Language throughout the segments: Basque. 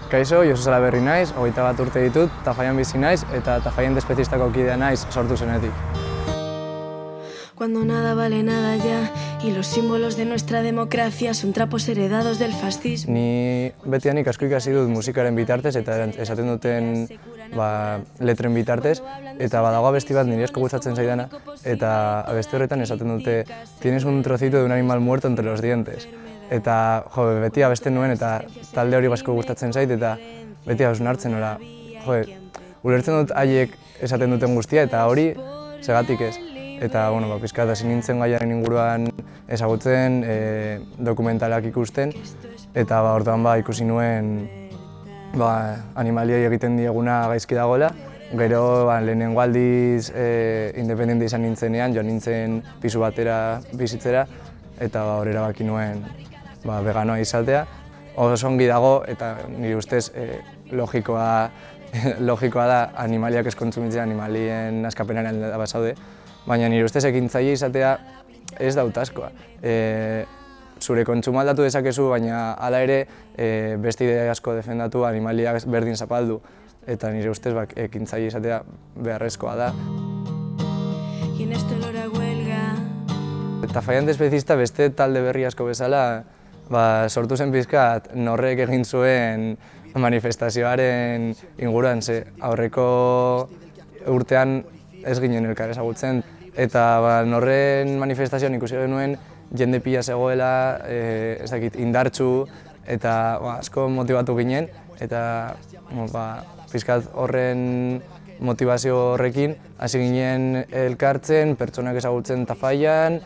Kaixo, Josu Salaberri naiz, 21 urte ditut, Tafallan bizi naiz eta Tafallan despezistako kidea naiz sortu zenetik. Cuando nada vale nada ya y los símbolos de nuestra democracia son trapos heredados del fascismo. Ni betianik asko ikasi dut musikaren bitartez eta esaten duten letren bitartez, eta badago abesti bat niri asko gustatzen zaidana, eta abesti horretan esaten dute tienes un trocito de un animal muerto entre los dientes. Eta beti abesten nuen eta talde hori asko gustatzen zait eta beti hausnartzen ora. Ulertzen dut haiek esaten duten guztia eta hori segatik ez. Eta pixkat hasi nintzen gaiaren inguruan ezagutzen, dokumentalak ikusten, eta orduan ikusi nuen animaliei egiten dieguna gaizki dagoela. Gero lehenengo aldiz independente izan nintzenean, joan nintzen pisu batera bizitzera, eta hor erabaki nuen veganoa izatea. Oso ongi dago eta nire ustez logikoa da animaliak ez kontsumitzea, animalien askapenaren bazaude. Baina nire ustez ekintzaile izatea ez daut askoa. Zure kontsuma aldatu dezakezu, baina hala ere beste idea asko defendatu, animaliak berdin zapaldu. Eta nire ustez ekintzaile izatea beharrezkoa da. Tafallan despezista beste talde berri asko bezala sortu zen pixkat norrek egin zuen manifestazioaren inguruan, aurreko urtean ez ginen elkar ezagutzen. Eta norren manifestazioan ikusi genuen jende pila zegoela, indartsu eta asko motibatu ginen. Eta pixkat horren motivazio horrekin hasi ginen elkartzen, pertsonak ezagutzen Tafallan,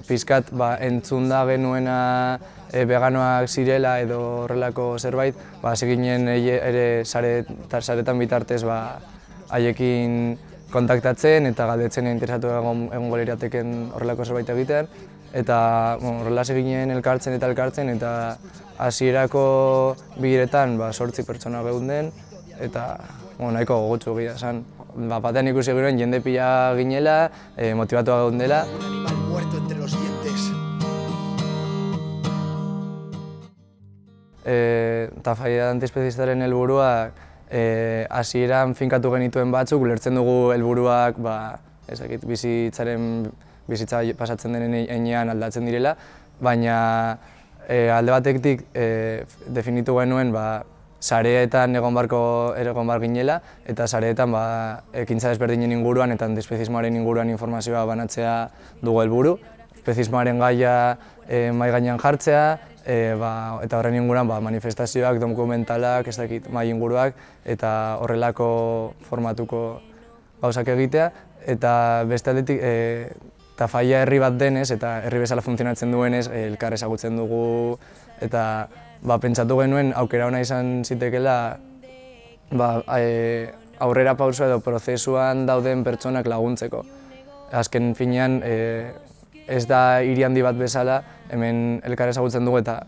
pixkat entzun da genuena veganoak zirela edo horrelako zerbait, hasi ginen ere saretan bitartez haiekin kontaktatzen eta galdetzen interesatu egongo lirateken horrelako zerbait egitean. Eta horrela hasi ginen elkartzen eta hasierako bileretan 8 pertsona geunden eta nahiko gogotsu egia esan. Batean ikusi genuen jende pila ginela, motibatua geundela. Tafallan despezistaren helburuak hasieran finkatu genituen batzuk, ulertzen dugu helburuak bizitza pasatzen denen heinean aldatzen direla, baina alde batetik definitu genuen sareetan egon bar ginela, eta sareetan ekintza desberdinen inguruan eta despezismoaren inguruan informazioa banatzea dugu helburu. Despezismoaren gaia mahai gainean jartzea, eta horren inguruan manifestazioak, dokumentalak, mahai inguruak, eta horrelako formatuko gauzak egitea. Eta beste aldetik, Tafalla herri bat denez eta herri bezala funtzionatzen duenez, elkar ezagutzen dugu, eta pentsatu genuen aukera ona izan zitekeela aurrera pausoa edo prozesuan dauden pertsonak laguntzeko. Azken finean, ez da hiri handi bat bezala, hemen elkar ezagutzen dugu eta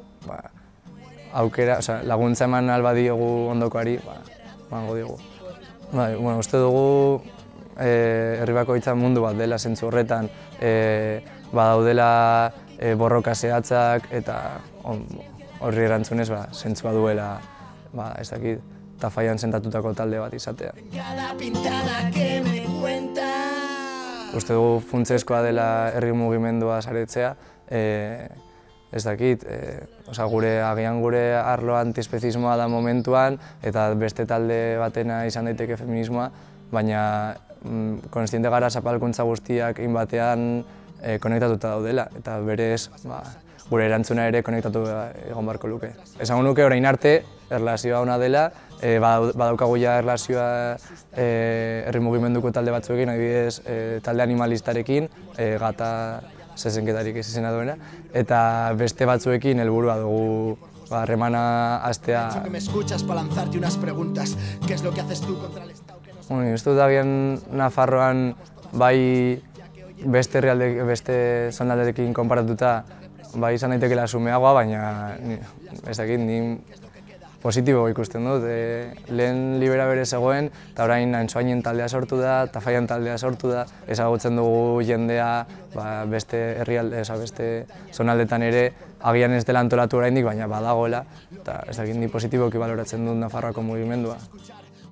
laguntza eman alba diogu ondokoari, emango diogu. Uste dugu herri bakoitza mundu bat dela zentzu horretan, badaudela borroka zehatzak eta horri erantzunez zentzua duela Tafallan sentatutako talde bat izatea. Uste dugu funtsezkoa dela herri mugimendua saretzea, agian gure arlo antiespezismoa da momentuan eta beste talde batena izan daiteke feminismoa, baina kontziente gara zapalkuntza guztiak batean konektatuta daudela eta berez gure erantzuna ere konektatu egon beharko luke. Esango nuke orain arte erlazioa ona dela, badaukagu ja erlazioa herri mugimenduko talde batzuekin, adibidez talde animalistarekin, gata zezenketarik ez izena duena, eta beste batzuekin helburua dugu harremana hastea. Uste dut agian Nafarroan beste zonalderekin konparatuta izan daitekeela xumeagoa, baina positibo ikusten dut. Lehen Libera bere zegoen, eta orain Antsoainen taldea sortu da, Tafallan taldea sortu da, ezagutzen dugu jendea beste herrialde, beste zonaldetan ere, agian ez dela antolatu oraindik, baina badagoela, eta ez dakit ni positiboki baloratzen dut Nafarroako mugimendua.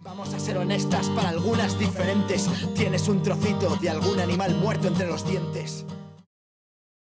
Vamos a ser honestas, para algunas diferentes. Tienes un trocito de algún animal muerto entre los dientes.